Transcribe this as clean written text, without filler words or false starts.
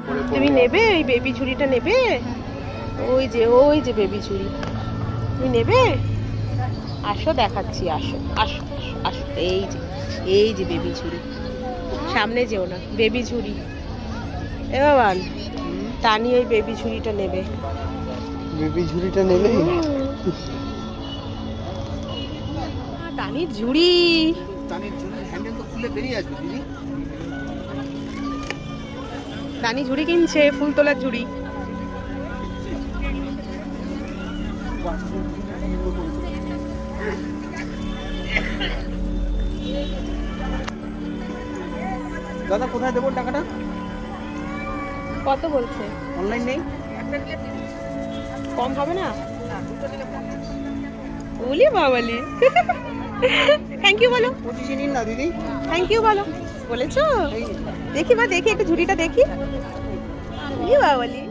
তুমি নেবে ওই বেবি ঝুড়িটা নেবে? ওই যে বেবি ঝুড়ি, তুমি নেবে? আসো দেখাচ্ছি, আসো আসো আসো আসো। এই যে বেবি ঝুড়ি, সামনে যেও না, বেবি ঝুড়ি। এ বাবান, টানি ওই বেবি ঝুড়িটা নেবে। বেবি ঝুড়িটা নেবে? টানির ঝুড়ি, টানির ঝুড়ির হ্যান্ডেল তো খুলে বেরিয়ে আসবে দিদি। টানি ঝুড়ি কিনছে, ফুল তোলার ঝুড়ি। দাদা কোথায় দেবো টাকাটা? কত বলছে? অনলাইন নেই? কম হবে না? বলি বাবালি। থ্যাংক ইউ বলো। 25 নিন না দিদি। থ্যাংক ইউ বলো। বলেছো? দেখি একটু ঝুড়িটা দেখি। বলি বাবালি।